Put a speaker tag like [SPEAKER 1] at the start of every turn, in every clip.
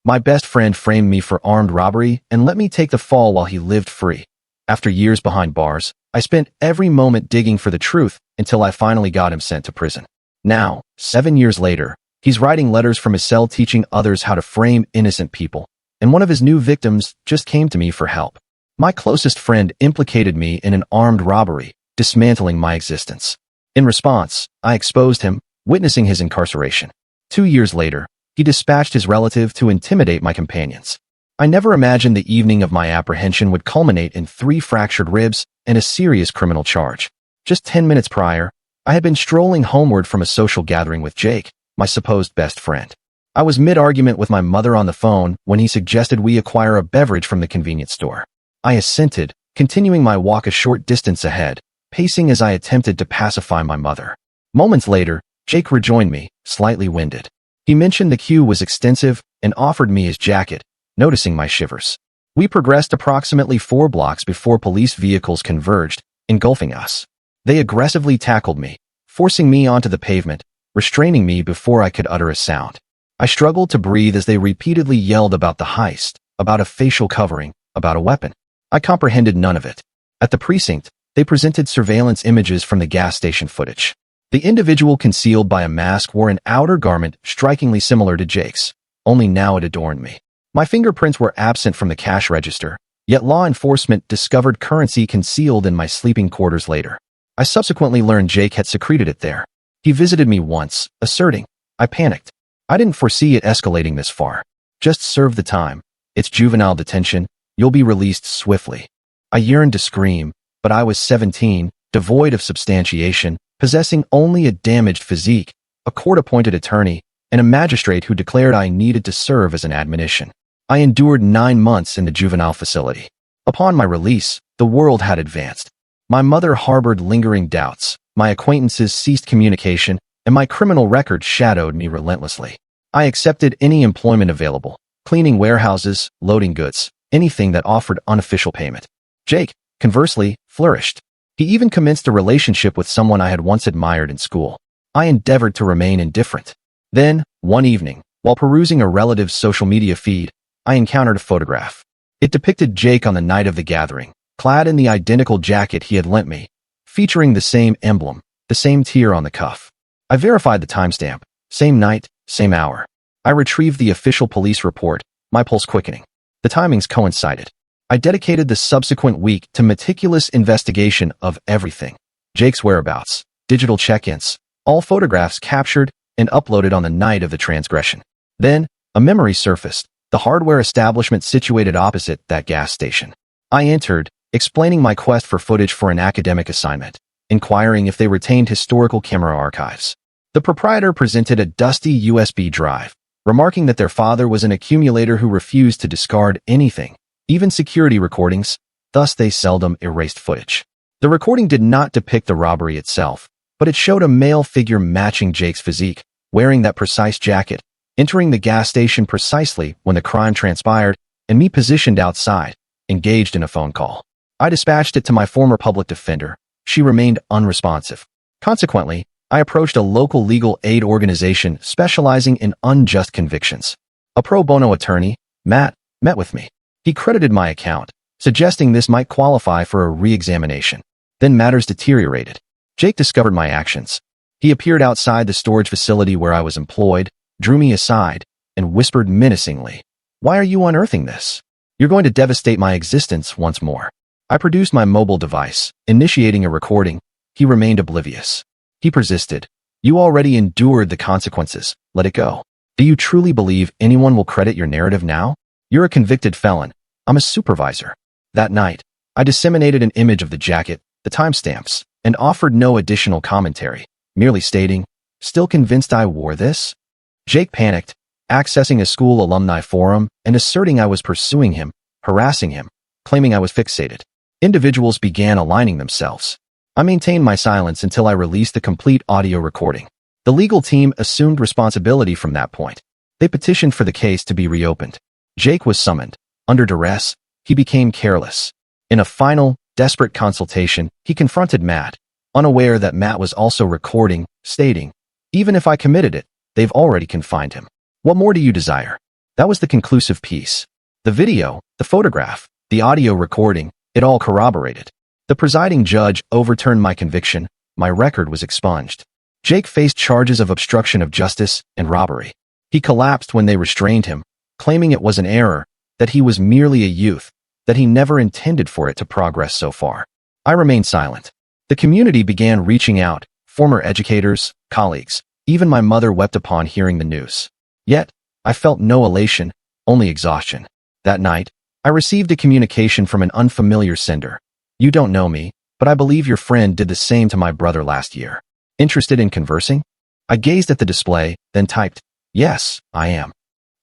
[SPEAKER 1] My best friend framed me for armed robbery and let me take the fall while he lived free. After years behind bars, I spent every moment digging for the truth until I finally got him sent to prison. Now, 7 years later, he's writing letters from his cell teaching others how to frame innocent people, and one of his new victims just came to me for help. My closest friend implicated me in an armed robbery, dismantling my existence. In response, I exposed him, witnessing his incarceration. 2 years later, he dispatched his relative to intimidate my companions. I never imagined the evening of my apprehension would culminate in 3 fractured ribs and a serious criminal charge. Just 10 minutes prior, I had been strolling homeward from a social gathering with Jake, my supposed best friend. I was mid-argument with my mother on the phone when he suggested we acquire a beverage from the convenience store. I assented, continuing my walk a short distance ahead, pacing as I attempted to pacify my mother. Moments later, Jake rejoined me, slightly winded. He mentioned the queue was extensive and offered me his jacket, noticing my shivers. We progressed approximately 4 blocks before police vehicles converged, engulfing us. They aggressively tackled me, forcing me onto the pavement, restraining me before I could utter a sound. I struggled to breathe as they repeatedly yelled about the heist, about a facial covering, about a weapon. I comprehended none of it. At the precinct, they presented surveillance images from the gas station footage. The individual concealed by a mask wore an outer garment strikingly similar to Jake's, only now it adorned me. My fingerprints were absent from the cash register, yet law enforcement discovered currency concealed in my sleeping quarters later. I subsequently learned Jake had secreted it there. He visited me once, asserting. I panicked. I didn't foresee it escalating this far. Just serve the time. It's juvenile detention. You'll be released swiftly. I yearned to scream, but I was 17, devoid of substantiation, possessing only a damaged physique, a court-appointed attorney, and a magistrate who declared I needed to serve as an admonition. I endured 9 months in the juvenile facility. Upon my release, the world had advanced. My mother harbored lingering doubts, my acquaintances ceased communication, and my criminal record shadowed me relentlessly. I accepted any employment available, cleaning warehouses, loading goods, anything that offered unofficial payment. Jake, conversely, flourished. He even commenced a relationship with someone I had once admired in school. I endeavored to remain indifferent. Then, one evening, while perusing a relative's social media feed, I encountered a photograph. It depicted Jake on the night of the gathering, clad in the identical jacket he had lent me, featuring the same emblem, the same tear on the cuff. I verified the timestamp, same night, same hour. I retrieved the official police report, my pulse quickening. The timings coincided. I dedicated the subsequent week to meticulous investigation of everything. Jake's whereabouts, digital check-ins, all photographs captured and uploaded on the night of the transgression. Then, a memory surfaced, the hardware establishment situated opposite that gas station. I entered, explaining my quest for footage for an academic assignment, inquiring if they retained historical camera archives. The proprietor presented a dusty USB drive, remarking that their father was an accumulator who refused to discard anything, even security recordings, thus they seldom erased footage. The recording did not depict the robbery itself, but it showed a male figure matching Jake's physique, wearing that precise jacket, entering the gas station precisely when the crime transpired, and me positioned outside, engaged in a phone call. I dispatched it to my former public defender. She remained unresponsive. Consequently, I approached a local legal aid organization specializing in unjust convictions. A pro bono attorney, Matt, met with me. He credited my account, suggesting this might qualify for a re-examination. Then matters deteriorated. Jake discovered my actions. He appeared outside the storage facility where I was employed, drew me aside, and whispered menacingly, "Why are you unearthing this? You're going to devastate my existence once more." I produced my mobile device, initiating a recording. He remained oblivious. He persisted. "You already endured the consequences. Let it go. Do you truly believe anyone will credit your narrative now? You're a convicted felon. I'm a supervisor." That night, I disseminated an image of the jacket, the timestamps, and offered no additional commentary, merely stating, "Still convinced I wore this?" Jake panicked, accessing a school alumni forum and asserting I was pursuing him, harassing him, claiming I was fixated. Individuals began aligning themselves. I maintained my silence until I released the complete audio recording. The legal team assumed responsibility from that point. They petitioned for the case to be reopened. Jake was summoned. Under duress, he became careless. In a final, desperate consultation, he confronted Matt, unaware that Matt was also recording, stating, "Even if I committed it, they've already confined him. What more do you desire?" That was the conclusive piece. The video, the photograph, the audio recording, it all corroborated. The presiding judge overturned my conviction. My record was expunged. Jake faced charges of obstruction of justice and robbery. He collapsed when they restrained him, claiming it was an error, that he was merely a youth, that he never intended for it to progress so far. I remained silent. The community began reaching out, former educators, colleagues, even my mother wept upon hearing the news. Yet, I felt no elation, only exhaustion. That night, I received a communication from an unfamiliar sender. You don't know me, but I believe your friend did the same to my brother last year. Interested in conversing? I gazed at the display, then typed, "Yes, I am."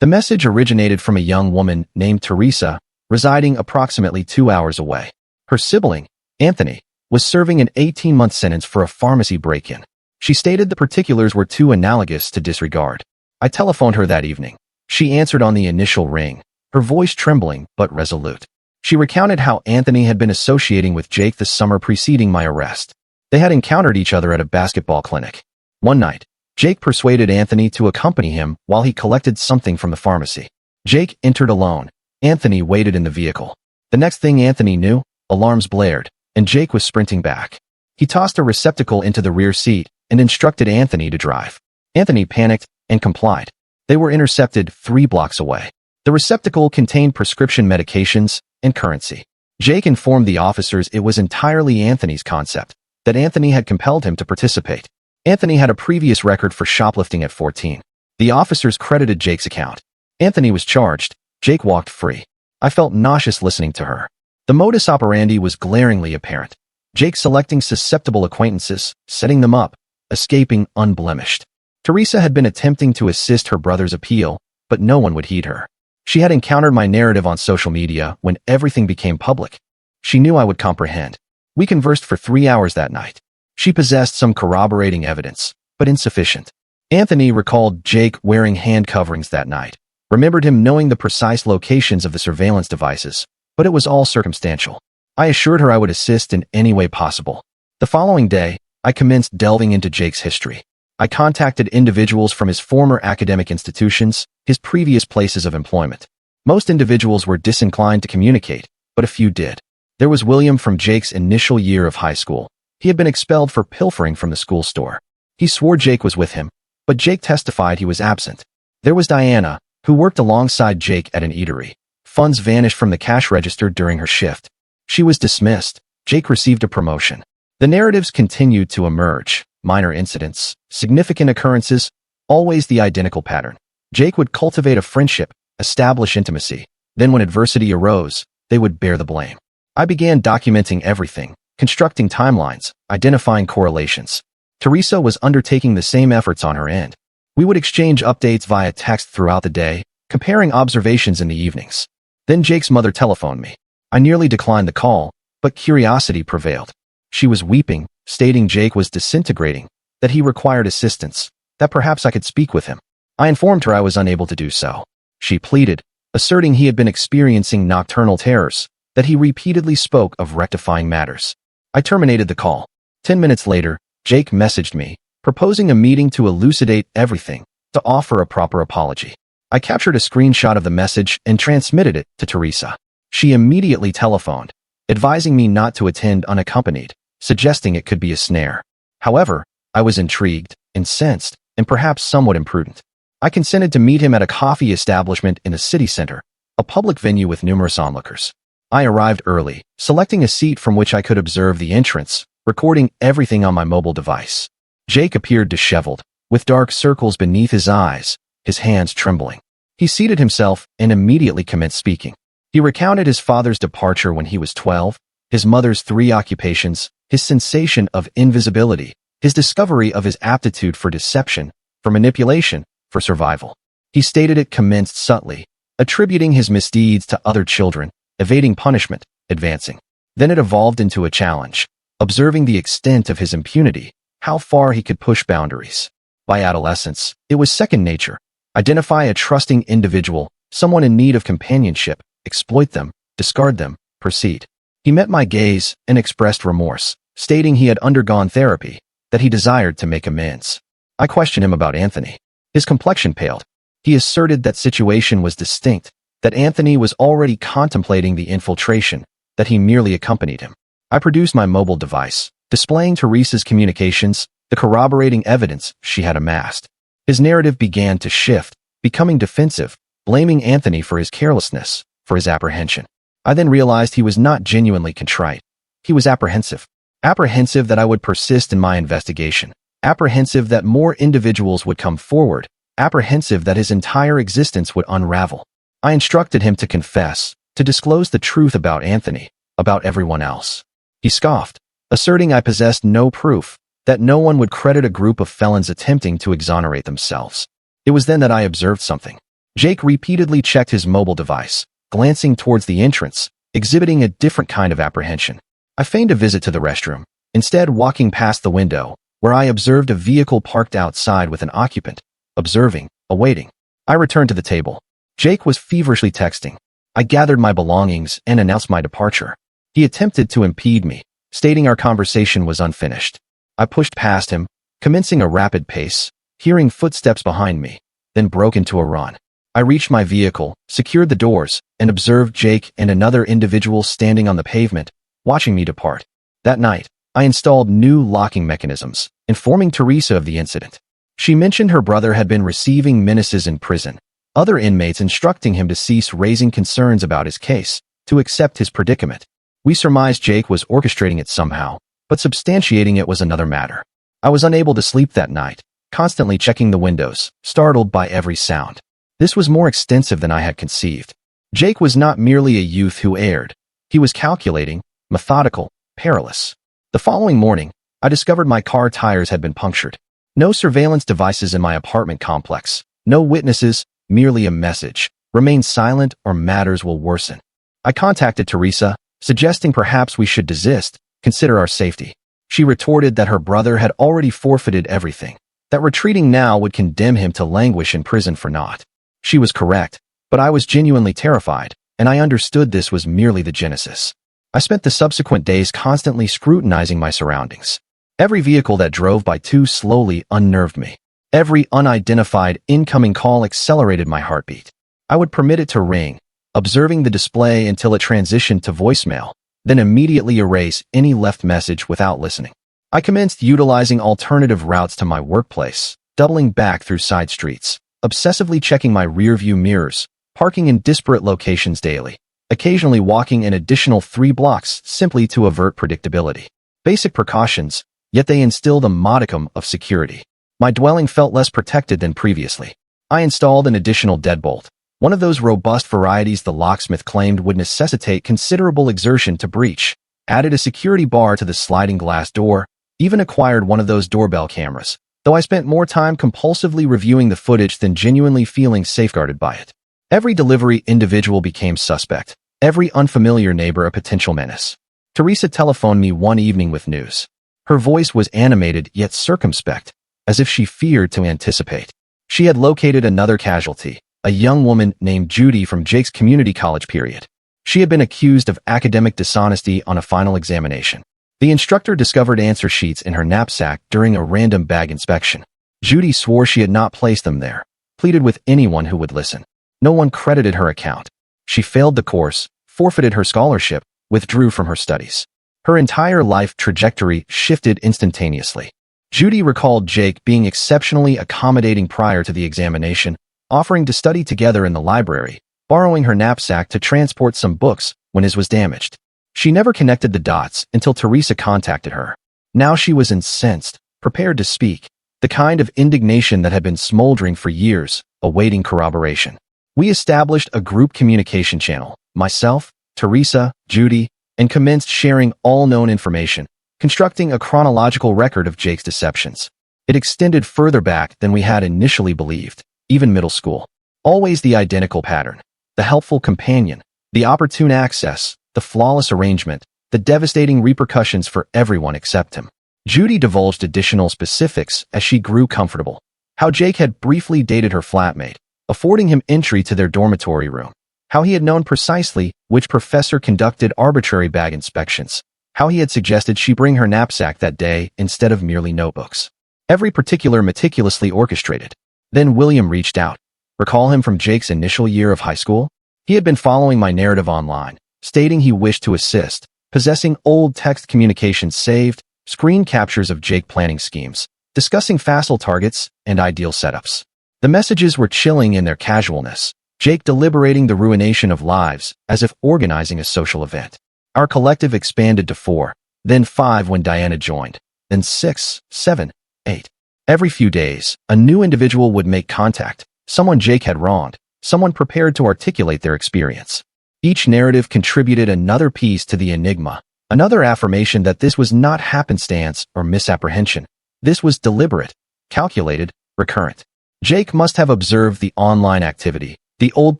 [SPEAKER 1] The message originated from a young woman named Teresa, residing approximately 2 hours away. Her sibling, Anthony, was serving an 18-month sentence for a pharmacy break-in. She stated the particulars were too analogous to disregard. I telephoned her that evening. She answered on the initial ring, her voice trembling but resolute. She recounted how Anthony had been associating with Jake the summer preceding my arrest. They had encountered each other at a basketball clinic. One night, Jake persuaded Anthony to accompany him while he collected something from the pharmacy. Jake entered alone. Anthony waited in the vehicle. The next thing Anthony knew, alarms blared, and Jake was sprinting back. He tossed a receptacle into the rear seat and instructed Anthony to drive. Anthony panicked and complied. They were intercepted 3 blocks away. The receptacle contained prescription medications and currency. Jake informed the officers it was entirely Anthony's concept, that Anthony had compelled him to participate. Anthony had a previous record for shoplifting at 14. The officers credited Jake's account. Anthony was charged. Jake walked free. I felt nauseous listening to her. The modus operandi was glaringly apparent. Jake selecting susceptible acquaintances, setting them up, escaping unblemished. Teresa had been attempting to assist her brother's appeal, but no one would heed her. She had encountered my narrative on social media when everything became public. She knew I would comprehend. We conversed for 3 hours that night. She possessed some corroborating evidence, but insufficient. Anthony recalled Jake wearing hand coverings that night, remembered him knowing the precise locations of the surveillance devices, but it was all circumstantial. I assured her I would assist in any way possible. The following day, I commenced delving into Jake's history. I contacted individuals from his former academic institutions, his previous places of employment. Most individuals were disinclined to communicate, but a few did. There was William from Jake's initial year of high school. He had been expelled for pilfering from the school store. He swore Jake was with him, but Jake testified he was absent. There was Diana, who worked alongside Jake at an eatery. Funds vanished from the cash register during her shift. She was dismissed. Jake received a promotion. The narratives continued to emerge. Minor incidents, significant occurrences, always the identical pattern. Jake would cultivate a friendship, establish intimacy. Then when adversity arose, they would bear the blame. I began documenting everything, constructing timelines, identifying correlations. Teresa was undertaking the same efforts on her end. We would exchange updates via text throughout the day, comparing observations in the evenings. Then Jake's mother telephoned me. I nearly declined the call, but curiosity prevailed. She was weeping, stating Jake was disintegrating, that he required assistance, that perhaps I could speak with him. I informed her I was unable to do so. She pleaded, asserting he had been experiencing nocturnal terrors, that he repeatedly spoke of rectifying matters. I terminated the call. 10 minutes later, Jake messaged me, proposing a meeting to elucidate everything, to offer a proper apology. I captured a screenshot of the message and transmitted it to Teresa. She immediately telephoned, advising me not to attend unaccompanied, suggesting it could be a snare. However, I was intrigued, incensed, and perhaps somewhat imprudent. I consented to meet him at a coffee establishment in the city center, a public venue with numerous onlookers. I arrived early, selecting a seat from which I could observe the entrance, recording everything on my mobile device. Jake appeared disheveled, with dark circles beneath his eyes, his hands trembling. He seated himself and immediately commenced speaking. He recounted his father's departure when he was 12, his mother's 3 occupations, his sensation of invisibility, his discovery of his aptitude for deception, for manipulation, for survival. He stated it commenced subtly, attributing his misdeeds to other children, evading punishment, advancing. Then it evolved into a challenge, observing the extent of his impunity, how far he could push boundaries. By adolescence, it was second nature. Identify a trusting individual, someone in need of companionship, exploit them, discard them, proceed. He met my gaze and expressed remorse, stating he had undergone therapy, that he desired to make amends. I questioned him about Anthony. His complexion paled. He asserted that situation was distinct, that Anthony was already contemplating the infiltration, that he merely accompanied him. I produced my mobile device, displaying Teresa's communications, the corroborating evidence she had amassed. His narrative began to shift, becoming defensive, blaming Anthony for his carelessness, for his apprehension. I then realized he was not genuinely contrite. He was apprehensive. Apprehensive that I would persist in my investigation. Apprehensive that more individuals would come forward. Apprehensive that his entire existence would unravel. I instructed him to confess, to disclose the truth about Anthony, about everyone else. He scoffed, asserting I possessed no proof, that no one would credit a group of felons attempting to exonerate themselves. It was then that I observed something. Jake repeatedly checked his mobile device, glancing towards the entrance, exhibiting a different kind of apprehension. I feigned a visit to the restroom, instead walking past the window, where I observed a vehicle parked outside with an occupant, observing, awaiting. I returned to the table. Jake was feverishly texting. I gathered my belongings and announced my departure. He attempted to impede me, stating our conversation was unfinished. I pushed past him, commencing a rapid pace, hearing footsteps behind me, then broke into a run. I reached my vehicle, secured the doors, and observed Jake and another individual standing on the pavement, watching me depart. That night, I installed new locking mechanisms, informing Teresa of the incident. She mentioned her brother had been receiving menaces in prison, other inmates instructing him to cease raising concerns about his case, to accept his predicament. We surmised Jake was orchestrating it somehow, but substantiating it was another matter. I was unable to sleep that night, constantly checking the windows, startled by every sound. This was more extensive than I had conceived. Jake was not merely a youth who erred. He was calculating, methodical, perilous. The following morning, I discovered my car tires had been punctured. No surveillance devices in my apartment complex. No witnesses, merely a message. Remain silent or matters will worsen. I contacted Teresa, suggesting perhaps we should desist, consider our safety. She retorted that her brother had already forfeited everything, that retreating now would condemn him to languish in prison for naught. She was correct, but I was genuinely terrified, and I understood this was merely the genesis. I spent the subsequent days constantly scrutinizing my surroundings. Every vehicle that drove by too slowly unnerved me. Every unidentified incoming call accelerated my heartbeat. I would permit it to ring, observing the display until it transitioned to voicemail, then immediately erase any left message without listening. I commenced utilizing alternative routes to my workplace, doubling back through side streets, obsessively checking my rearview mirrors, parking in disparate locations daily, occasionally walking an additional 3 blocks simply to avert predictability. Basic precautions, yet they instilled a modicum of security. My dwelling felt less protected than previously. I installed an additional deadbolt, one of those robust varieties the locksmith claimed would necessitate considerable exertion to breach, added a security bar to the sliding glass door, even acquired one of those doorbell cameras, though I spent more time compulsively reviewing the footage than genuinely feeling safeguarded by it. Every delivery individual became suspect, every unfamiliar neighbor a potential menace. Teresa telephoned me one evening with news. Her voice was animated yet circumspect, as if she feared to anticipate. She had located another casualty, a young woman named Judy from Jake's community college period. She had been accused of academic dishonesty on a final examination. The instructor discovered answer sheets in her knapsack during a random bag inspection. Judy swore she had not placed them there, pleaded with anyone who would listen. No one credited her account. She failed the course, forfeited her scholarship, withdrew from her studies. Her entire life trajectory shifted instantaneously. Judy recalled Jake being exceptionally accommodating prior to the examination, offering to study together in the library, borrowing her knapsack to transport some books when his was damaged. She never connected the dots until Teresa contacted her. Now she was incensed, prepared to speak, the kind of indignation that had been smoldering for years, awaiting corroboration. We established a group communication channel, myself, Teresa, Judy, and commenced sharing all known information, constructing a chronological record of Jake's deceptions. It extended further back than we had initially believed, even middle school. Always the identical pattern, the helpful companion, the opportune access, the flawless arrangement, the devastating repercussions for everyone except him. Judy divulged additional specifics as she grew comfortable. How Jake had briefly dated her flatmate, affording him entry to their dormitory room. How he had known precisely which professor conducted arbitrary bag inspections. How he had suggested she bring her knapsack that day instead of merely notebooks. Every particular meticulously orchestrated. Then William reached out. Recall him from Jake's initial year of high school? He had been following my narrative online, stating he wished to assist, possessing old text communications saved, screen captures of Jake planning schemes, discussing facile targets and ideal setups. The messages were chilling in their casualness, Jake deliberating the ruination of lives as if organizing a social event. Our collective expanded to 4, then 5 when Diana joined, then 6, 7, 8. Every few days, a new individual would make contact, someone Jake had wronged, someone prepared to articulate their experience. Each narrative contributed another piece to the enigma, another affirmation that this was not happenstance or misapprehension. This was deliberate, calculated, recurrent. Jake must have observed the online activity, the old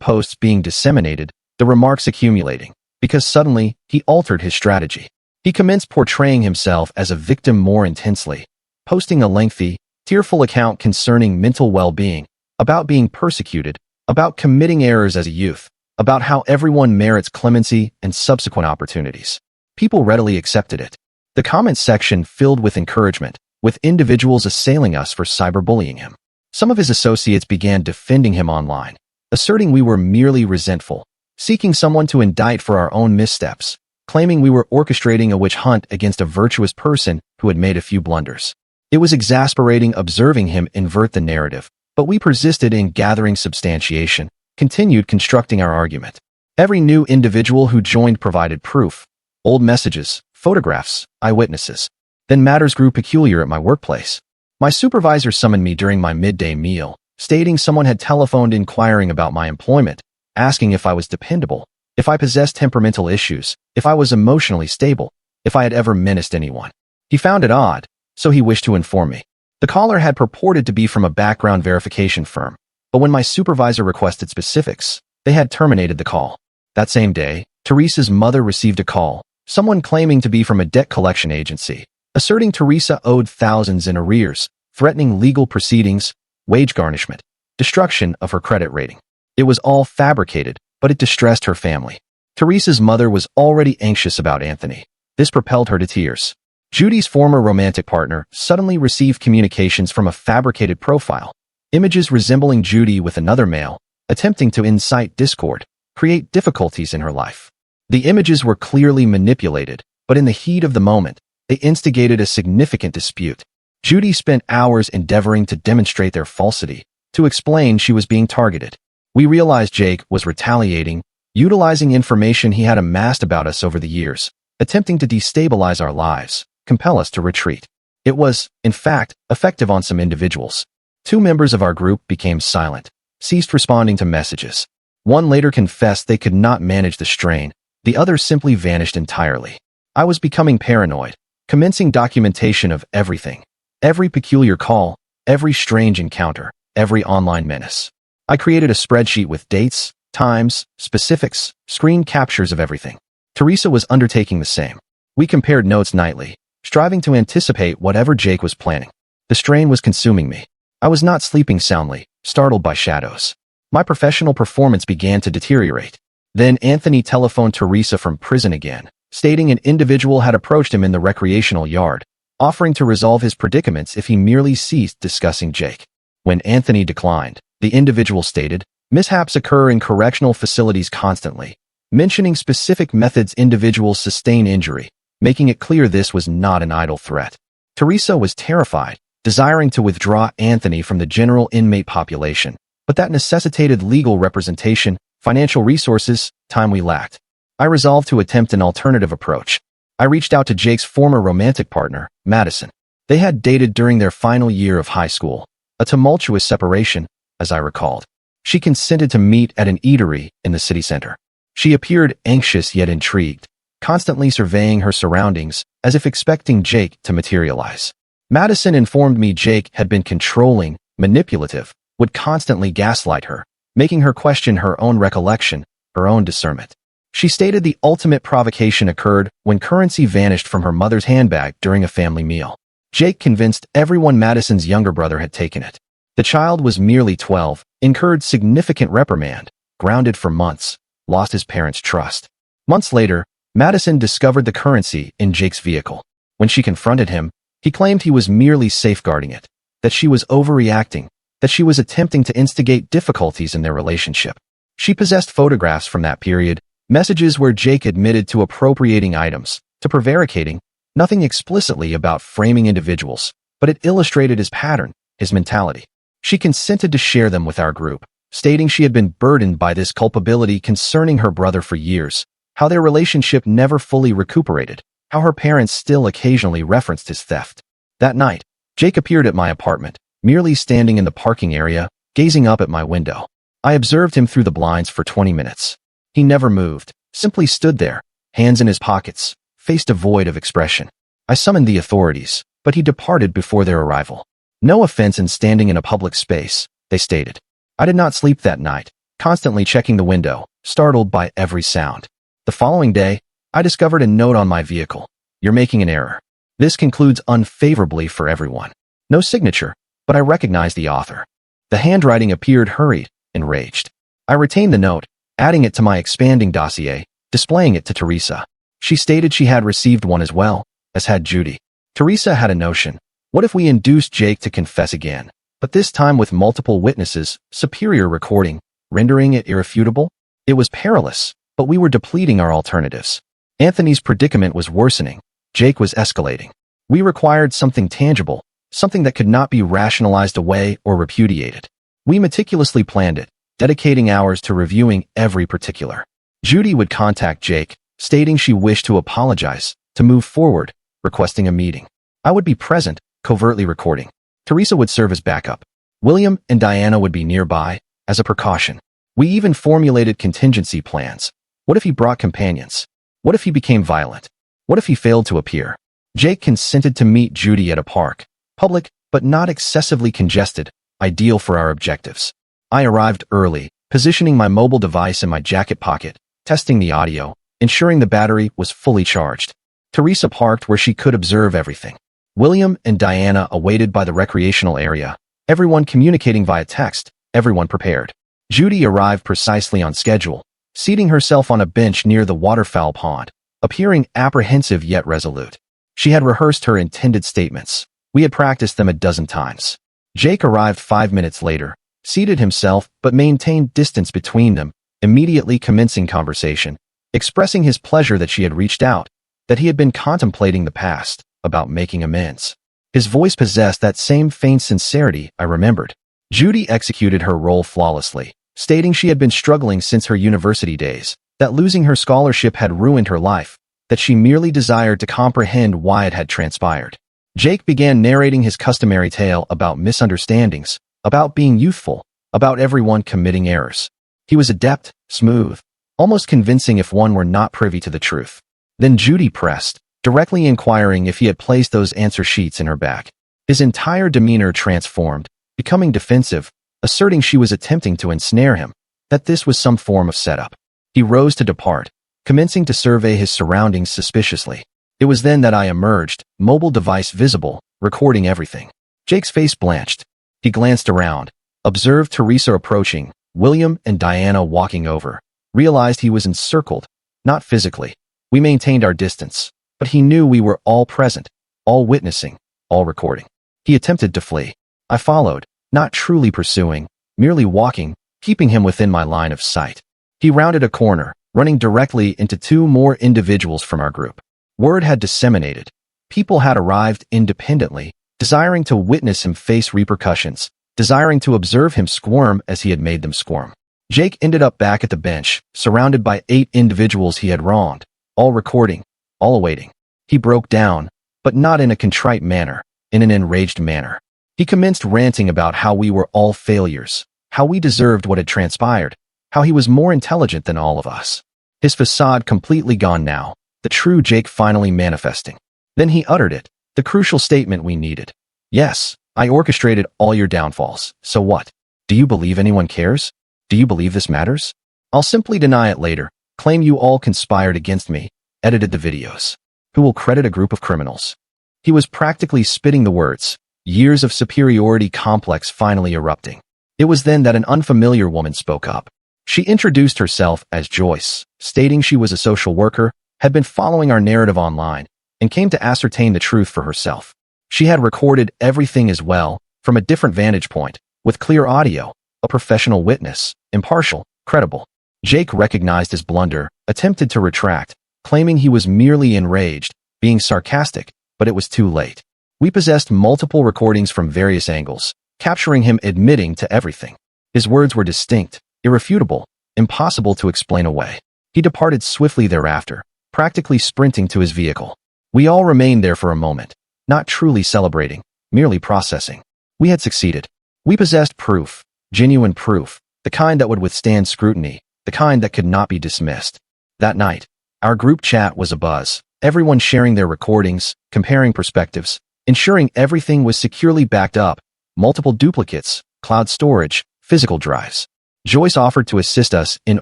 [SPEAKER 1] posts being disseminated, the remarks accumulating, because suddenly he altered his strategy. He commenced portraying himself as a victim more intensely, posting a lengthy, tearful account concerning mental well-being, about being persecuted, about committing errors as a youth, about how everyone merits clemency and subsequent opportunities. People readily accepted it. The comments section filled with encouragement, with individuals assailing us for cyberbullying him. Some of his associates began defending him online, asserting we were merely resentful, seeking someone to indict for our own missteps, claiming we were orchestrating a witch hunt against a virtuous person who had made a few blunders. It was exasperating observing him invert the narrative, but we persisted in gathering substantiation, continued constructing our argument. Every new individual who joined provided proof, old messages, photographs, eyewitnesses. Then matters grew peculiar at my workplace. My supervisor summoned me during my midday meal, stating someone had telephoned inquiring about my employment, asking if I was dependable, if I possessed temperamental issues, if I was emotionally stable, if I had ever menaced anyone. He found it odd, so he wished to inform me. The caller had purported to be from a background verification firm, but when my supervisor requested specifics, they had terminated the call. That same day, Teresa's mother received a call, someone claiming to be from a debt collection agency, asserting Teresa owed thousands in arrears, threatening legal proceedings, wage garnishment, destruction of her credit rating. It was all fabricated, but it distressed her family. Teresa's mother was already anxious about Anthony. This propelled her to tears. Judy's former romantic partner suddenly received communications from a fabricated profile, images resembling Judy with another male, attempting to incite discord, create difficulties in her life. The images were clearly manipulated, but in the heat of the moment, they instigated a significant dispute. Judy spent hours endeavoring to demonstrate their falsity, to explain she was being targeted. We realized Jake was retaliating, utilizing information he had amassed about us over the years, attempting to destabilize our lives, compel us to retreat. It was, in fact, effective on some individuals. 2 members of our group became silent, ceased responding to messages. One later confessed they could not manage the strain, the other simply vanished entirely. I was becoming paranoid, commencing documentation of everything. Every peculiar call, every strange encounter, every online menace. I created a spreadsheet with dates, times, specifics, screen captures of everything. Teresa was undertaking the same. We compared notes nightly, striving to anticipate whatever Jake was planning. The strain was consuming me. I was not sleeping soundly, startled by shadows. My professional performance began to deteriorate. Then Anthony telephoned Teresa from prison again, stating an individual had approached him in the recreational yard, offering to resolve his predicaments if he merely ceased discussing Jake. When Anthony declined, the individual stated, mishaps occur in correctional facilities constantly, mentioning specific methods individuals sustain injury, making it clear this was not an idle threat. Teresa was terrified, desiring to withdraw Anthony from the general inmate population, but that necessitated legal representation, financial resources, time we lacked. I resolved to attempt an alternative approach. I reached out to Jake's former romantic partner, Madison. They had dated during their final year of high school, a tumultuous separation, as I recalled. She consented to meet at an eatery in the city center. She appeared anxious yet intrigued, constantly surveying her surroundings as if expecting Jake to materialize. Madison informed me Jake had been controlling, manipulative, would constantly gaslight her, making her question her own recollection, her own discernment. She stated the ultimate provocation occurred when currency vanished from her mother's handbag during a family meal. Jake convinced everyone Madison's younger brother had taken it. The child was merely 12, incurred significant reprimand, grounded for months, lost his parents' trust. Months later, Madison discovered the currency in Jake's vehicle. When she confronted him, he claimed he was merely safeguarding it, that she was overreacting, that she was attempting to instigate difficulties in their relationship. She possessed photographs from that period, messages where Jake admitted to appropriating items, to prevaricating, nothing explicitly about framing individuals, but it illustrated his pattern, his mentality. She consented to share them with our group, stating she had been burdened by this culpability concerning her brother for years, how their relationship never fully recuperated, how her parents still occasionally referenced his theft. That night, Jake appeared at my apartment, merely standing in the parking area, gazing up at my window. I observed him through the blinds for 20 minutes. He never moved, simply stood there, hands in his pockets, face devoid of expression. I summoned the authorities, but he departed before their arrival. No offense in standing in a public space, they stated. I did not sleep that night, constantly checking the window, startled by every sound. The following day, I discovered a note on my vehicle. You're making an error. This concludes unfavorably for everyone. No signature, but I recognized the author. The handwriting appeared hurried, enraged. I retained the note, adding it to my expanding dossier, displaying it to Teresa. She stated she had received one as well, as had Judy. Teresa had a notion. What if we induced Jake to confess again, but this time with multiple witnesses, superior recording, rendering it irrefutable? It was perilous, but we were depleting our alternatives. Anthony's predicament was worsening. Jake was escalating. We required something tangible, something that could not be rationalized away or repudiated. We meticulously planned it, dedicating hours to reviewing every particular. Judy would contact Jake, stating she wished to apologize, to move forward, requesting a meeting. I would be present, covertly recording. Teresa would serve as backup. William and Diana would be nearby, as a precaution. We even formulated contingency plans. What if he brought companions? What if he became violent? What if he failed to appear? Jake consented to meet Judy at a park, public but not excessively congested, ideal for our objectives. I arrived early, positioning my mobile device in my jacket pocket, testing the audio, ensuring the battery was fully charged. Teresa parked where she could observe everything. William and Diana awaited by the recreational area, everyone communicating via text, everyone prepared. Judy arrived precisely on schedule, seating herself on a bench near the waterfowl pond, appearing apprehensive yet resolute. She had rehearsed her intended statements. We had practiced them a dozen times. Jake arrived 5 minutes later, seated himself but maintained distance between them, immediately commencing conversation, expressing his pleasure that she had reached out, that he had been contemplating the past, about making amends. His voice possessed that same faint sincerity I remembered. Judy executed her role flawlessly, stating she had been struggling since her university days, that losing her scholarship had ruined her life, that she merely desired to comprehend why it had transpired. Jake began narrating his customary tale about misunderstandings, about being youthful, about everyone committing errors. He was adept, smooth, almost convincing if one were not privy to the truth. Then Judy pressed, directly inquiring if he had placed those answer sheets in her bag. His entire demeanor transformed, becoming defensive, asserting she was attempting to ensnare him, that this was some form of setup. He rose to depart, commencing to survey his surroundings suspiciously. It was then that I emerged, mobile device visible, recording everything. Jake's face blanched. He glanced around, observed Teresa approaching, William and Diana walking over, realized he was encircled, not physically. We maintained our distance, but he knew we were all present, all witnessing, all recording. He attempted to flee. I followed, not truly pursuing, merely walking, keeping him within my line of sight. He rounded a corner, running directly into 2 more individuals from our group. Word had disseminated. People had arrived independently, desiring to witness him face repercussions, desiring to observe him squirm as he had made them squirm. Jake ended up back at the bench, surrounded by 8 individuals he had wronged, all recording, all awaiting. He broke down, but not in a contrite manner, in an enraged manner. He commenced ranting about how we were all failures, how we deserved what had transpired, how he was more intelligent than all of us. His facade completely gone now, the true Jake finally manifesting. Then he uttered it, the crucial statement we needed. Yes, I orchestrated all your downfalls, so what? Do you believe anyone cares? Do you believe this matters? I'll simply deny it later, claim you all conspired against me, edited the videos. Who will credit a group of criminals? He was practically spitting the words, years of superiority complex finally erupting. It was then that an unfamiliar woman spoke up. She introduced herself as Joyce, stating she was a social worker, had been following our narrative online, and came to ascertain the truth for herself. She had recorded everything as well, from a different vantage point, with clear audio, a professional witness, impartial, credible. Jake recognized his blunder, attempted to retract, claiming he was merely enraged, being sarcastic, but it was too late. We possessed multiple recordings from various angles, capturing him admitting to everything. His words were distinct, irrefutable, impossible to explain away. He departed swiftly thereafter, practically sprinting to his vehicle. We all remained there for a moment, not truly celebrating, merely processing. We had succeeded. We possessed proof, genuine proof, the kind that would withstand scrutiny, the kind that could not be dismissed. That night, our group chat was abuzz, everyone sharing their recordings, comparing perspectives, ensuring everything was securely backed up, multiple duplicates, cloud storage, physical drives. Joyce offered to assist us in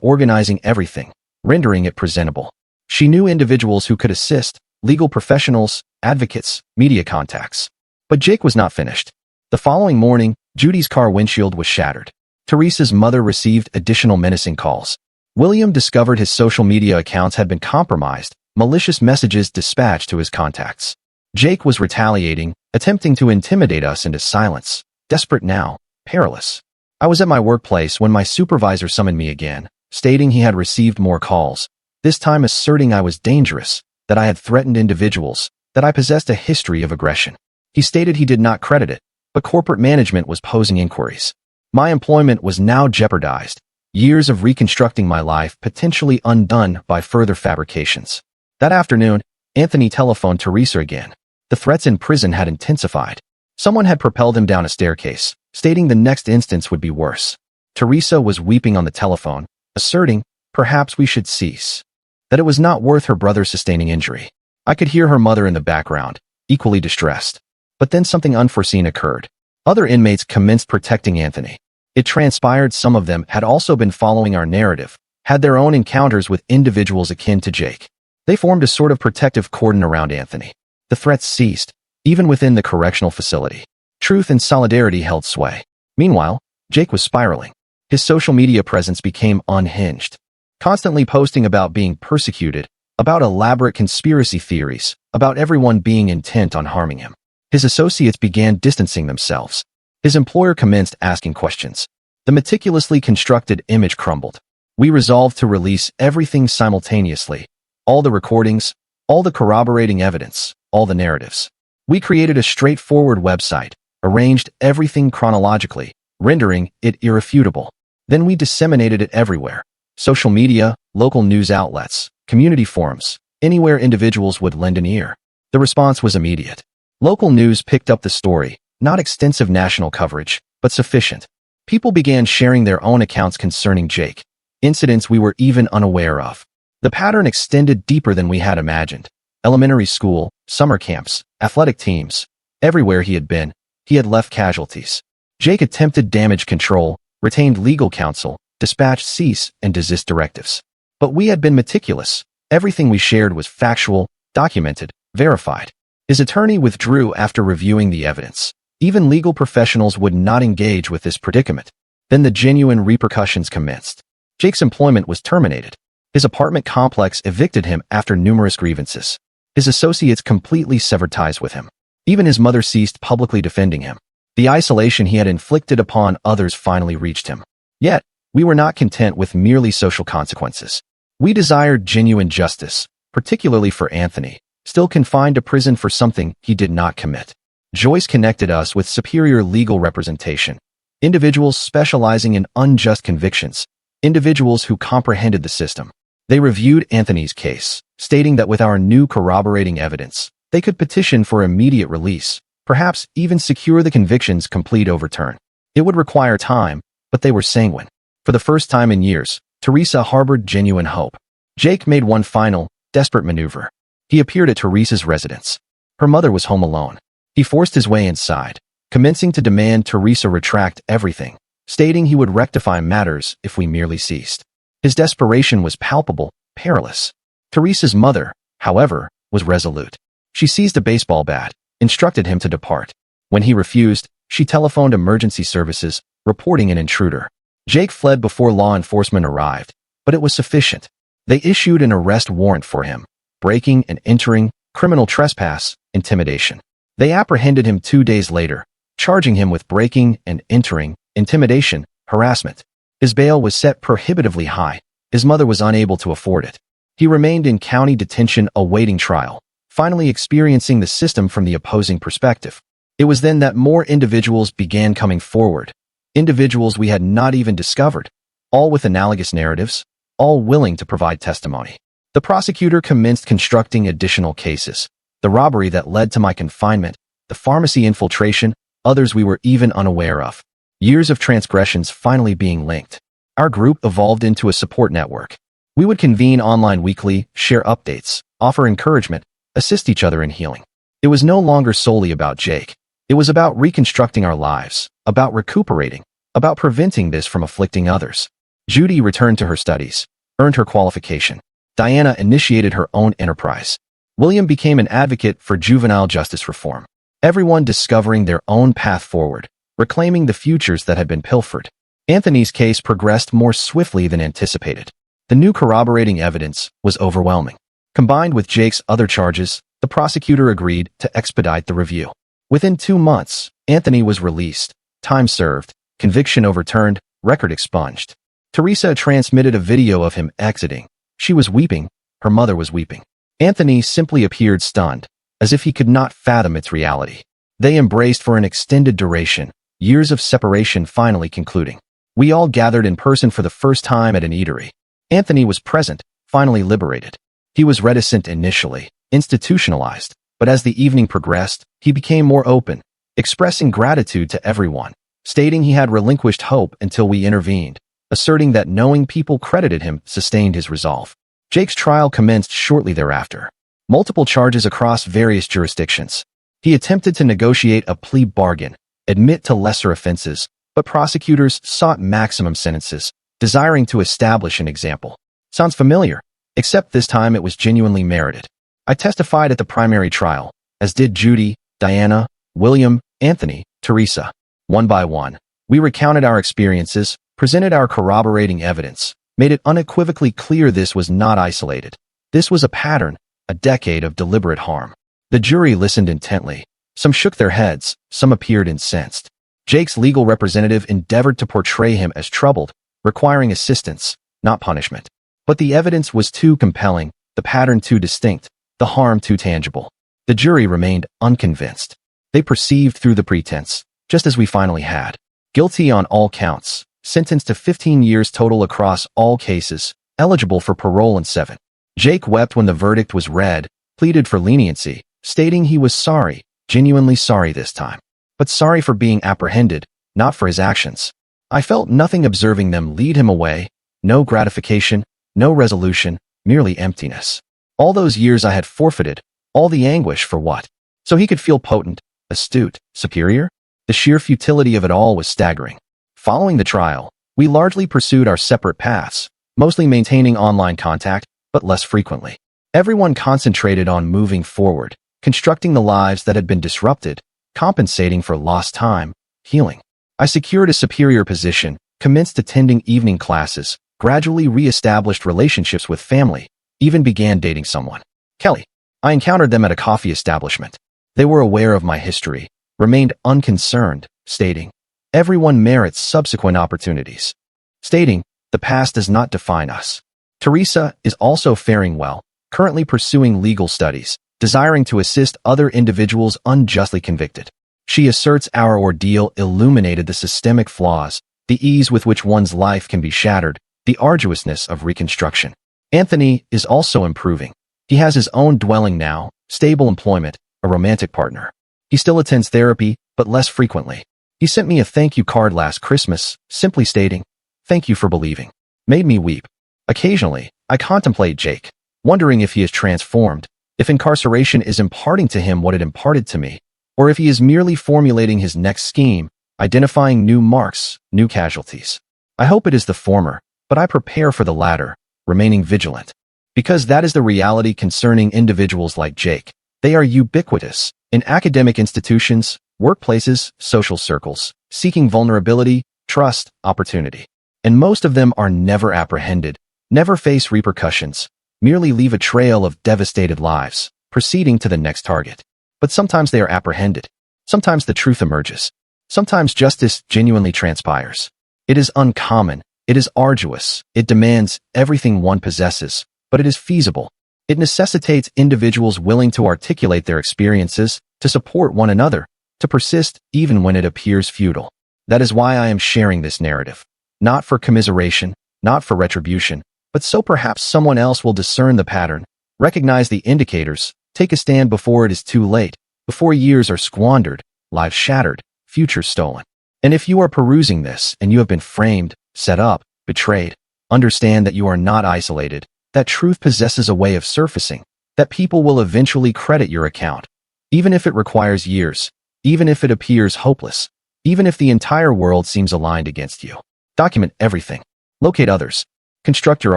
[SPEAKER 1] organizing everything, rendering it presentable. She knew individuals who could assist, legal professionals, advocates, media contacts. But Jake was not finished. The following morning, Judy's car windshield was shattered. Teresa's mother received additional menacing calls. William discovered his social media accounts had been compromised, malicious messages dispatched to his contacts. Jake was retaliating, attempting to intimidate us into silence, desperate now, perilous. I was at my workplace when my supervisor summoned me again, stating he had received more calls, this time asserting I was dangerous, that I had threatened individuals, that I possessed a history of aggression. He stated he did not credit it, but corporate management was posing inquiries. My employment was now jeopardized, years of reconstructing my life potentially undone by further fabrications. That afternoon, Anthony telephoned Teresa again. The threats in prison had intensified. Someone had propelled him down a staircase, stating the next instance would be worse. Teresa was weeping on the telephone, asserting, perhaps we should cease. That it was not worth her brother sustaining injury. I could hear her mother in the background, equally distressed. But then something unforeseen occurred. Other inmates commenced protecting Anthony. It transpired some of them had also been following our narrative, had their own encounters with individuals akin to Jake. They formed a sort of protective cordon around Anthony. The threats ceased, even within the correctional facility. Truth and solidarity held sway. Meanwhile, Jake was spiraling. His social media presence became unhinged, constantly posting about being persecuted, about elaborate conspiracy theories, about everyone being intent on harming him. His associates began distancing themselves. His employer commenced asking questions. The meticulously constructed image crumbled. We resolved to release everything simultaneously, all the recordings, all the corroborating evidence, all the narratives. We created a straightforward website, arranged everything chronologically, rendering it irrefutable. Then we disseminated it everywhere. Social media, local news outlets, community forums, anywhere individuals would lend an ear. The response was immediate. Local news picked up the story, not extensive national coverage, but sufficient. People began sharing their own accounts concerning Jake, incidents we were even unaware of. The pattern extended deeper than we had imagined. Elementary school, summer camps, athletic teams, everywhere he had been, he had left casualties. Jake attempted damage control, retained legal counsel, dispatched cease and desist directives. But we had been meticulous. Everything we shared was factual, documented, verified. His attorney withdrew after reviewing the evidence. Even legal professionals would not engage with this predicament. Then the genuine repercussions commenced. Jake's employment was terminated. His apartment complex evicted him after numerous grievances. His associates completely severed ties with him. Even his mother ceased publicly defending him. The isolation he had inflicted upon others finally reached him. Yet, we were not content with merely social consequences. We desired genuine justice, particularly for Anthony, still confined to prison for something he did not commit. Joyce connected us with superior legal representation, individuals specializing in unjust convictions, individuals who comprehended the system. They reviewed Anthony's case, stating that with our new corroborating evidence, they could petition for immediate release, perhaps even secure the conviction's complete overturn. It would require time, but they were sanguine. For the first time in years, Teresa harbored genuine hope. Jake made one final, desperate maneuver. He appeared at Teresa's residence. Her mother was home alone. He forced his way inside, commencing to demand Teresa retract everything, stating he would rectify matters if we merely ceased. His desperation was palpable, perilous. Teresa's mother, however, was resolute. She seized a baseball bat, instructed him to depart. When he refused, she telephoned emergency services, reporting an intruder. Jake fled before law enforcement arrived, but it was sufficient. They issued an arrest warrant for him, breaking and entering, criminal trespass, intimidation. They apprehended him 2 days later, charging him with breaking and entering, intimidation, harassment. His bail was set prohibitively high. His mother was unable to afford it. He remained in county detention awaiting trial, finally experiencing the system from the opposing perspective. It was then that more individuals began coming forward, individuals we had not even discovered, all with analogous narratives, all willing to provide testimony. The prosecutor commenced constructing additional cases, the robbery that led to my confinement, the pharmacy infiltration, others we were even unaware of. Years of transgressions finally being linked. Our group evolved into a support network. We would convene online weekly, share updates, offer encouragement, assist each other in healing. It was no longer solely about Jake. It was about reconstructing our lives, about recuperating, about preventing this from afflicting others. Judy returned to her studies, earned her qualification. Diana initiated her own enterprise. William became an advocate for juvenile justice reform. Everyone discovering their own path forward, reclaiming the futures that had been pilfered. Anthony's case progressed more swiftly than anticipated. The new corroborating evidence was overwhelming. Combined with Jake's other charges, the prosecutor agreed to expedite the review. Within 2 months, Anthony was released, time served, conviction overturned, record expunged. Teresa transmitted a video of him exiting. She was weeping, her mother was weeping. Anthony simply appeared stunned, as if he could not fathom its reality. They embraced for an extended duration, years of separation finally concluding. We all gathered in person for the first time at an eatery. Anthony was present, finally liberated. He was reticent initially, institutionalized, but as the evening progressed, he became more open, expressing gratitude to everyone, stating he had relinquished hope until we intervened, asserting that knowing people credited him sustained his resolve. Jake's trial commenced shortly thereafter. Multiple charges across various jurisdictions. He attempted to negotiate a plea bargain, admit to lesser offenses, but prosecutors sought maximum sentences, desiring to establish an example. Sounds familiar, except this time it was genuinely merited. I testified at the primary trial, as did Judy, Diana, William, Anthony, Teresa. One by one, we recounted our experiences, presented our corroborating evidence, made it unequivocally clear this was not isolated. This was a pattern, a decade of deliberate harm. The jury listened intently. Some shook their heads, some appeared incensed. Jake's legal representative endeavored to portray him as troubled, requiring assistance, not punishment. But the evidence was too compelling, the pattern too distinct, the harm too tangible. The jury remained unconvinced. They perceived through the pretense, just as we finally had. Guilty on all counts, sentenced to 15 years total across all cases, eligible for parole in 7. Jake wept when the verdict was read, pleaded for leniency, stating he was sorry, genuinely sorry this time. But sorry for being apprehended, not for his actions. I felt nothing observing them lead him away, no gratification, no resolution, merely emptiness. All those years I had forfeited, all the anguish for what? So he could feel potent, astute, superior? The sheer futility of it all was staggering. Following the trial, we largely pursued our separate paths, mostly maintaining online contact, but less frequently. Everyone concentrated on moving forward, constructing the lives that had been disrupted, compensating for lost time, healing. I secured a superior position, commenced attending evening classes, gradually re-established relationships with family, even began dating someone. Kelly. I encountered them at a coffee establishment. They were aware of my history, remained unconcerned, stating, everyone merits subsequent opportunities. Stating, the past does not define us. Teresa is also faring well, currently pursuing legal studies, desiring to assist other individuals unjustly convicted. She asserts our ordeal illuminated the systemic flaws, the ease with which one's life can be shattered, the arduousness of reconstruction. Anthony is also improving. He has his own dwelling now, stable employment, a romantic partner. He still attends therapy, but less frequently. He sent me a thank you card last Christmas, simply stating, "Thank you for believing." Made me weep. Occasionally, I contemplate Jake, wondering if he is transformed, if incarceration is imparting to him what it imparted to me, or if he is merely formulating his next scheme, identifying new marks, new casualties. I hope it is the former, but I prepare for the latter, remaining vigilant. Because that is the reality concerning individuals like Jake. They are ubiquitous, in academic institutions, workplaces, social circles, seeking vulnerability, trust, opportunity. And most of them are never apprehended, never face repercussions, merely leave a trail of devastated lives, proceeding to the next target. But sometimes they are apprehended. Sometimes the truth emerges. Sometimes justice genuinely transpires. It is uncommon, it is arduous, it demands everything one possesses, but it is feasible. It necessitates individuals willing to articulate their experiences, to support one another, to persist even when it appears futile. That is why I am sharing this narrative. Not for commiseration, not for retribution, but so perhaps someone else will discern the pattern, recognize the indicators, take a stand before it is too late, before years are squandered, lives shattered, futures stolen. And if you are perusing this and you have been framed, set up, betrayed, understand that you are not isolated, that truth possesses a way of surfacing, that people will eventually credit your account, even if it requires years, even if it appears hopeless, even if the entire world seems aligned against you. Document everything. Locate others. Construct your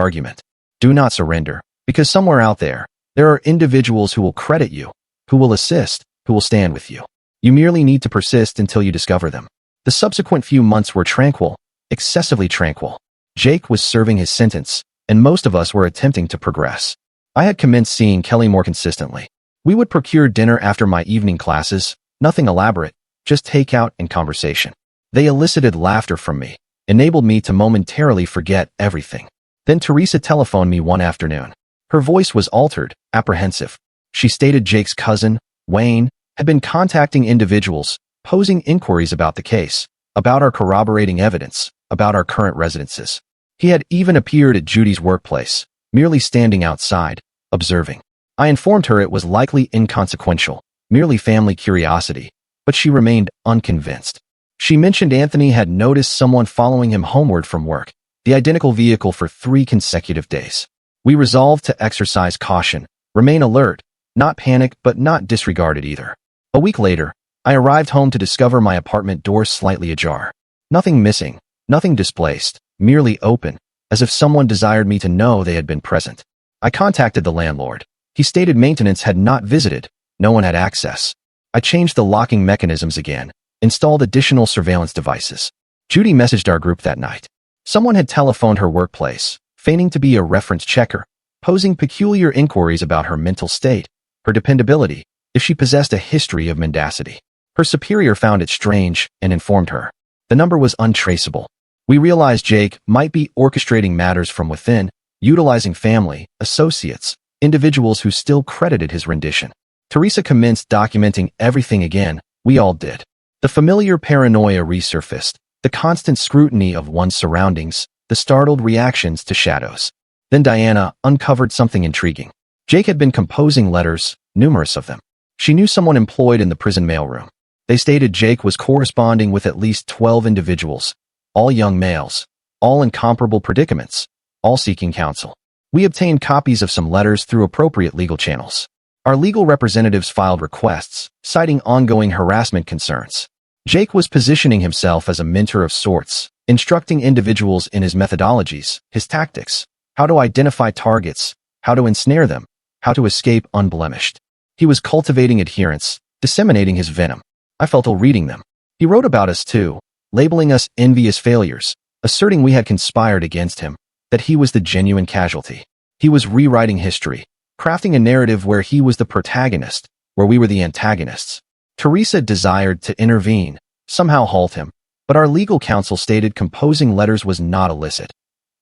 [SPEAKER 1] argument. Do not surrender, because somewhere out there are individuals who will credit you, who will assist, who will stand with you. You merely need to persist until you discover them. The subsequent few months were tranquil, excessively tranquil. Jake was serving his sentence, and most of us were attempting to progress. I had commenced seeing Kelly more consistently. We would procure dinner after my evening classes, nothing elaborate, just takeout and conversation. They elicited laughter from me, enabled me to momentarily forget everything. Then Teresa telephoned me one afternoon. Her voice was altered, apprehensive. She stated Jake's cousin, Wayne, had been contacting individuals, posing inquiries about the case, about our corroborating evidence, about our current residences. He had even appeared at Judy's workplace, merely standing outside, observing. I informed her it was likely inconsequential, merely family curiosity, but she remained unconvinced. She mentioned Anthony had noticed someone following him homeward from work, the identical vehicle for 3 consecutive days. We resolved to exercise caution, remain alert, not panic but not disregard it either. A week later, I arrived home to discover my apartment door slightly ajar. Nothing missing, nothing displaced, merely open, as if someone desired me to know they had been present. I contacted the landlord. He stated maintenance had not visited, no one had access. I changed the locking mechanisms again, installed additional surveillance devices. Judy messaged our group that night. Someone had telephoned her workplace, feigning to be a reference checker, posing peculiar inquiries about her mental state, her dependability, if she possessed a history of mendacity. Her superior found it strange and informed her. The number was untraceable. We realized Jake might be orchestrating matters from within, utilizing family, associates, individuals who still credited his rendition. Teresa commenced documenting everything again. We all did. The familiar paranoia resurfaced, the constant scrutiny of one's surroundings, the startled reactions to shadows. Then Diana uncovered something intriguing. Jake had been composing letters, numerous of them. She knew someone employed in the prison mailroom. They stated Jake was corresponding with at least 12 individuals, all young males, all in comparable predicaments, all seeking counsel. We obtained copies of some letters through appropriate legal channels. Our legal representatives filed requests, citing ongoing harassment concerns. Jake was positioning himself as a mentor of sorts, instructing individuals in his methodologies, his tactics, how to identify targets, how to ensnare them, how to escape unblemished. He was cultivating adherents, disseminating his venom. I felt ill reading them. He wrote about us too, labeling us envious failures, asserting we had conspired against him, that he was the genuine casualty. He was rewriting history, crafting a narrative where he was the protagonist, where we were the antagonists. Teresa desired to intervene, somehow halt him, but our legal counsel stated composing letters was not illicit.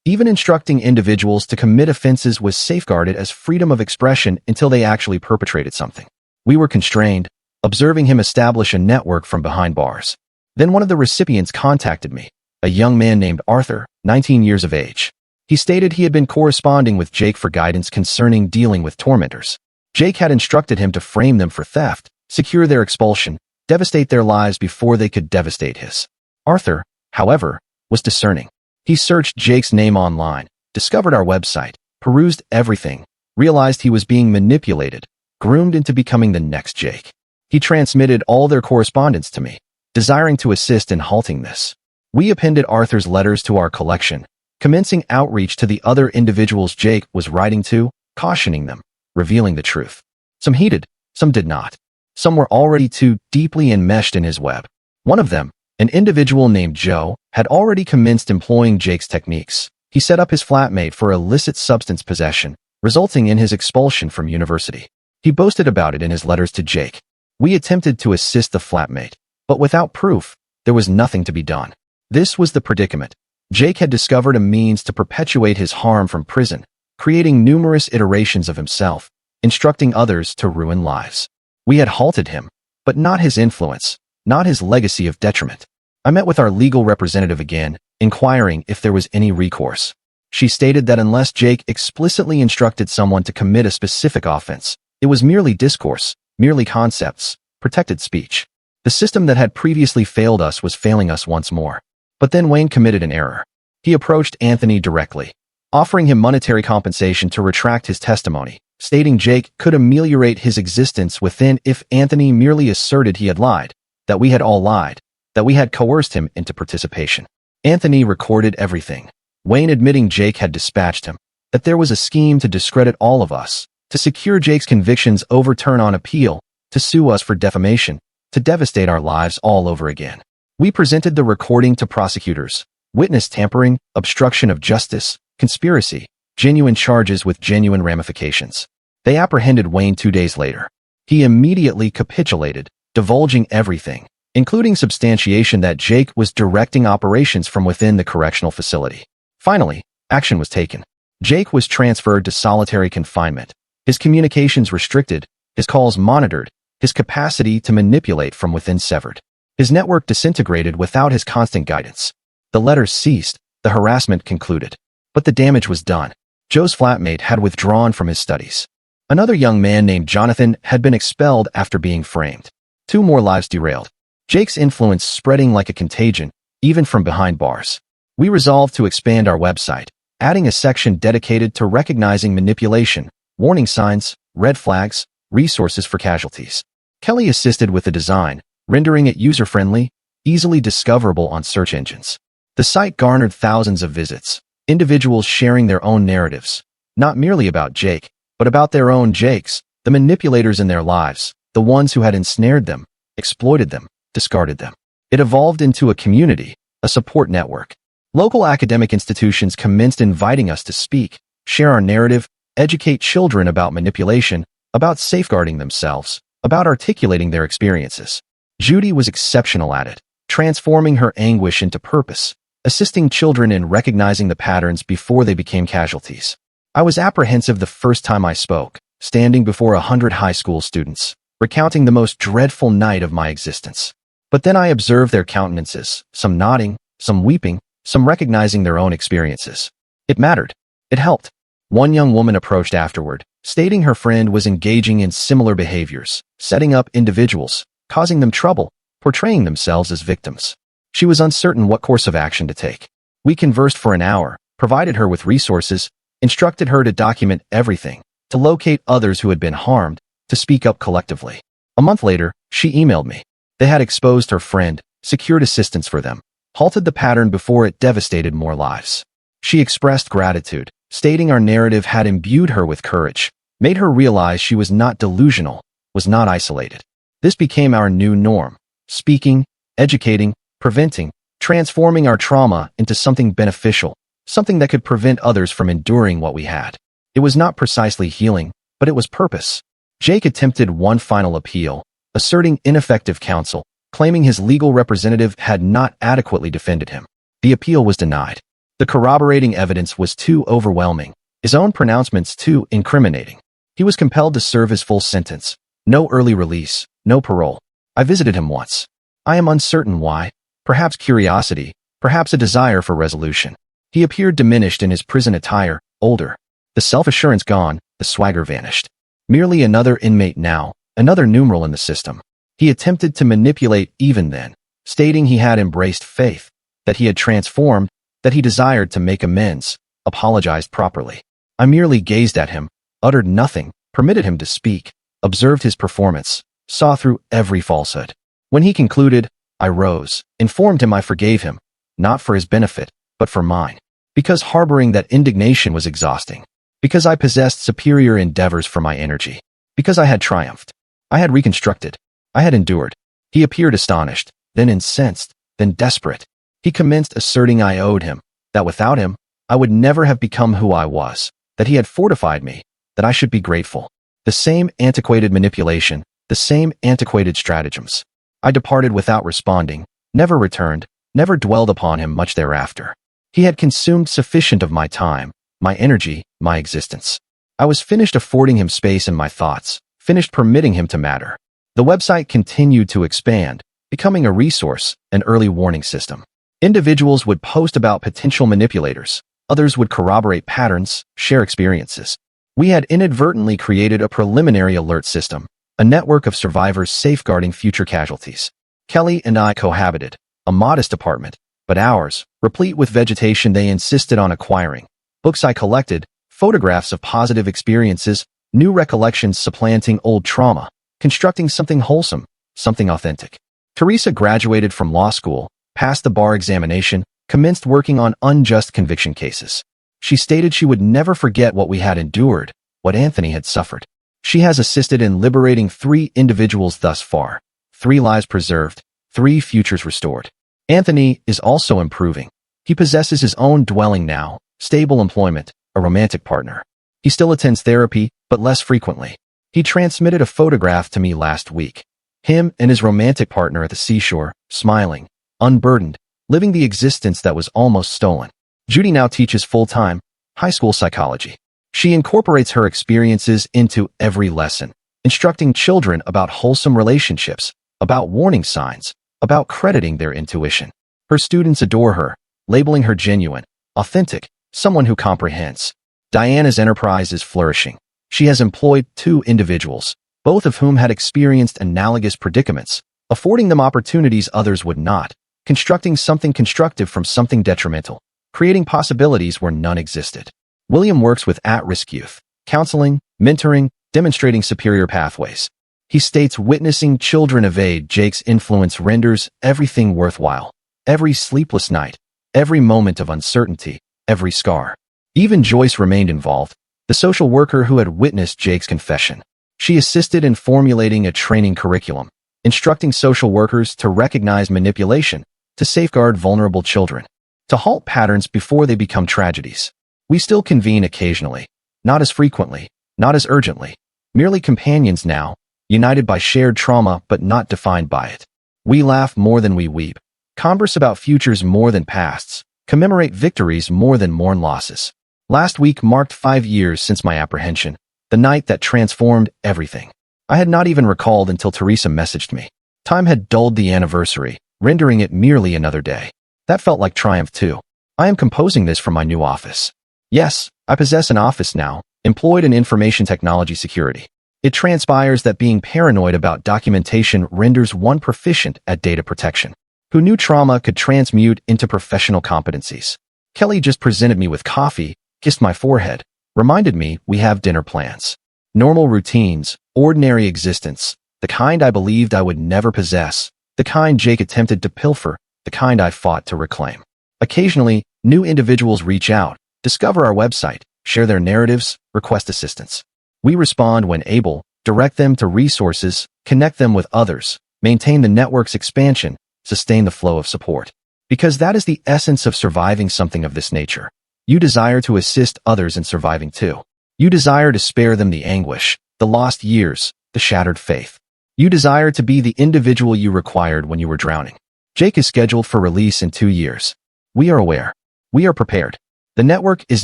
[SPEAKER 1] Even instructing individuals to commit offenses was safeguarded as freedom of expression until they actually perpetrated something. We were constrained, observing him establish a network from behind bars. Then one of the recipients contacted me, a young man named Arthur, 19 years of age. He stated he had been corresponding with Jake for guidance concerning dealing with tormentors. Jake had instructed him to frame them for theft, secure their expulsion, devastate their lives before they could devastate his. Arthur, however, was discerning. He searched Jake's name online, discovered our website, perused everything, realized he was being manipulated, groomed into becoming the next Jake. He transmitted all their correspondence to me, desiring to assist in halting this. We appended Arthur's letters to our collection, commencing outreach to the other individuals Jake was writing to, cautioning them, revealing the truth. Some heeded, some did not. Some were already too deeply enmeshed in his web. One of them, an individual named Joe, had already commenced employing Jake's techniques. He set up his flatmate for illicit substance possession, resulting in his expulsion from university. He boasted about it in his letters to Jake. We attempted to assist the flatmate, but without proof, There was nothing to be done. This was the predicament. Jake had discovered a means to perpetuate his harm from prison, creating numerous iterations of himself, instructing others to ruin lives. We had halted him, but not his influence, not his legacy of detriment. I met with our legal representative again, inquiring if there was any recourse. She stated that unless Jake explicitly instructed someone to commit a specific offense, it was merely discourse, merely concepts, protected speech. The system that had previously failed us was failing us once more. But then Wayne committed an error. He approached Anthony directly, offering him monetary compensation to retract his testimony, stating Jake could ameliorate his existence within if Anthony merely asserted he had lied, that we had all lied, that we had coerced him into participation. Anthony recorded everything. Wayne admitting Jake had dispatched him, that there was a scheme to discredit all of us, to secure Jake's convictions overturn on appeal, to sue us for defamation, to devastate our lives all over again. We presented the recording to prosecutors, witness tampering, obstruction of justice, conspiracy, genuine charges with genuine ramifications. They apprehended Wayne 2 days later. He immediately capitulated, divulging everything, including substantiation that Jake was directing operations from within the correctional facility. Finally, action was taken. Jake was transferred to solitary confinement, his communications restricted, his calls monitored, his capacity to manipulate from within severed. His network disintegrated without his constant guidance. The letters ceased, the harassment concluded. But the damage was done. Joe's flatmate had withdrawn from his studies. Another young man named Jonathan had been expelled after being framed. 2 more lives derailed. Jake's influence spreading like a contagion, even from behind bars. We resolved to expand our website, adding a section dedicated to recognizing manipulation, warning signs, red flags, resources for casualties. Kelly assisted with the design, rendering it user-friendly, easily discoverable on search engines. The site garnered thousands of visits, individuals sharing their own narratives, not merely about Jake, but about their own Jakes, the manipulators in their lives, the ones who had ensnared them, exploited them, discarded them. It evolved into a community, a support network. Local academic institutions commenced inviting us to speak, share our narrative, educate children about manipulation, about safeguarding themselves, about articulating their experiences. Judy was exceptional at it, transforming her anguish into purpose, assisting children in recognizing the patterns before they became casualties. I was apprehensive the first time I spoke, standing before 100 high school students, recounting the most dreadful night of my existence. But then I observed their countenances, some nodding, some weeping, some recognizing their own experiences. It mattered. It helped. One young woman approached afterward, stating her friend was engaging in similar behaviors, setting up individuals, causing them trouble, portraying themselves as victims. She was uncertain what course of action to take. We conversed for an hour, provided her with resources, instructed her to document everything, to locate others who had been harmed, to speak up collectively. A month later, she emailed me. They had exposed her friend, secured assistance for them, halted the pattern before it devastated more lives. She expressed gratitude, stating our narrative had imbued her with courage, made her realize she was not delusional, was not isolated. This became our new norm, speaking, educating, preventing, transforming our trauma into something beneficial, something that could prevent others from enduring what we had. It was not precisely healing, but it was purpose. Jake attempted one final appeal, asserting ineffective counsel, claiming his legal representative had not adequately defended him. The appeal was denied. The corroborating evidence was too overwhelming, his own pronouncements too incriminating. He was compelled to serve his full sentence. No early release, no parole. I visited him once. I am uncertain why. Perhaps curiosity, perhaps a desire for resolution. He appeared diminished in his prison attire, older. The self-assurance gone, the swagger vanished. Merely another inmate now, another numeral in the system. He attempted to manipulate even then, stating he had embraced faith, that he had transformed, that he desired to make amends, apologized properly. I merely gazed at him, uttered nothing, permitted him to speak, observed his performance, saw through every falsehood. When he concluded, I rose, informed him I forgave him, not for his benefit, but for mine. Because harboring that indignation was exhausting. Because I possessed superior endeavors for my energy. Because I had triumphed. I had reconstructed. I had endured. He appeared astonished, then incensed, then desperate. He commenced asserting I owed him, that without him, I would never have become who I was, that he had fortified me, that I should be grateful. The same antiquated manipulation, the same antiquated stratagems. I departed without responding, never returned, never dwelled upon him much thereafter. He had consumed sufficient of my time, my energy, my existence. I was finished affording him space in my thoughts, finished permitting him to matter. The website continued to expand, becoming a resource, an early warning system. Individuals would post about potential manipulators. Others would corroborate patterns, share experiences. We had inadvertently created a preliminary alert system, a network of survivors safeguarding future casualties. Kelly and I cohabited, a modest apartment, but ours, replete with vegetation they insisted on acquiring. Books I collected, photographs of positive experiences, new recollections supplanting old trauma, constructing something wholesome, something authentic. Teresa graduated from law school, passed the bar examination, commenced working on unjust conviction cases. She stated she would never forget what we had endured, what Anthony had suffered. She has assisted in liberating 3 individuals thus far, 3 lives preserved, 3 futures restored. Anthony is also improving. He possesses his own dwelling now, stable employment, a romantic partner. He still attends therapy, but less frequently. He transmitted a photograph to me last week. Him and his romantic partner at the seashore, smiling, unburdened, living the existence that was almost stolen. Judy now teaches full-time, high school psychology. She incorporates her experiences into every lesson, instructing children about wholesome relationships, about warning signs, about crediting their intuition. Her students adore her, labeling her genuine, authentic, someone who comprehends. Diana's enterprise is flourishing. She has employed 2 individuals, both of whom had experienced analogous predicaments, affording them opportunities others would not, constructing something constructive from something detrimental, creating possibilities where none existed. William works with at-risk youth, counseling, mentoring, demonstrating superior pathways. He states witnessing children evade Jake's influence renders everything worthwhile. Every sleepless night, every moment of uncertainty, every scar. Even Joyce remained involved, the social worker who had witnessed Jake's confession. She assisted in formulating a training curriculum, instructing social workers to recognize manipulation, to safeguard vulnerable children, to halt patterns before they become tragedies. We still convene occasionally, not as frequently, not as urgently, merely companions now, united by shared trauma but not defined by it. We laugh more than we weep, converse about futures more than pasts, commemorate victories more than mourn losses. Last week marked 5 years since my apprehension, the night that transformed everything. I had not even recalled until Teresa messaged me. Time had dulled the anniversary, rendering it merely another day. That felt like triumph too. I am composing this from my new office. Yes, I possess an office now, employed in information technology security. It transpires that being paranoid about documentation renders one proficient at data protection. Who knew trauma could transmute into professional competencies? Kelly just presented me with coffee, kissed my forehead, reminded me we have dinner plans. Normal routines, ordinary existence, the kind I believed I would never possess, the kind Jake attempted to pilfer, the kind I fought to reclaim. Occasionally, new individuals reach out, discover our website, share their narratives, request assistance. We respond when able, direct them to resources, connect them with others, maintain the network's expansion, sustain the flow of support. Because that is the essence of surviving something of this nature. You desire to assist others in surviving too. You desire to spare them the anguish, the lost years, the shattered faith. You desire to be the individual you required when you were drowning. Jake is scheduled for release in 2 years. We are aware. We are prepared. The network is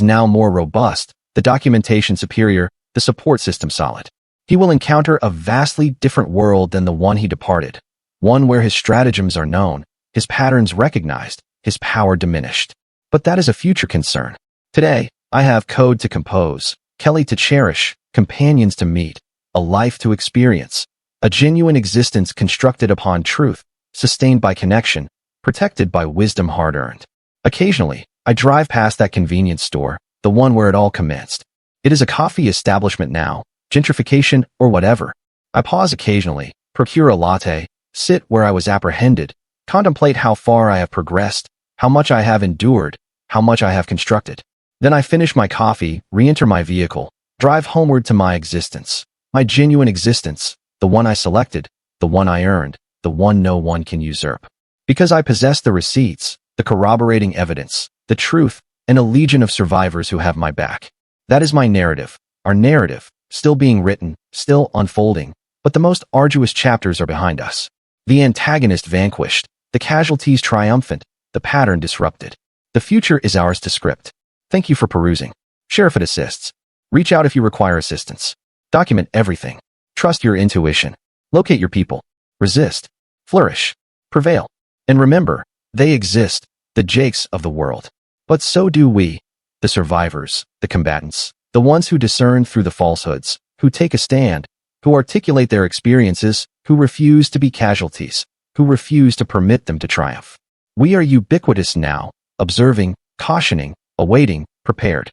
[SPEAKER 1] now more robust, the documentation superior, the support system solid. He will encounter a vastly different world than the one he departed, one where his stratagems are known, his patterns recognized, his power diminished. But that is a future concern. Today, I have code to compose, Kelly to cherish, companions to meet, a life to experience, a genuine existence constructed upon truth, sustained by connection, protected by wisdom hard-earned. Occasionally, I drive past that convenience store, the one where it all commenced. It is a coffee establishment now, gentrification or whatever. I pause occasionally, procure a latte, sit where I was apprehended, contemplate how far I have progressed, how much I have endured, how much I have constructed. Then I finish my coffee, re-enter my vehicle, drive homeward to my existence, my genuine existence, the one I selected, the one I earned, the one no one can usurp. Because I possess the receipts, the corroborating evidence, the truth, and a legion of survivors who have my back. That is my narrative, our narrative, still being written, still unfolding, but the most arduous chapters are behind us. The antagonist vanquished, The casualties triumphant, the pattern disrupted. The future is ours to script. Thank you for perusing. Share if it assists. Reach out if you require assistance. Document everything. Trust your intuition. Locate your people. Resist. Flourish. Prevail. And remember, they exist, the Jakes of the world. But so do we, the survivors, the combatants, the ones who discern through the falsehoods, who take a stand, who articulate their experiences, who refuse to be casualties, who refuse to permit them to triumph. We are ubiquitous now, observing, cautioning, awaiting, prepared.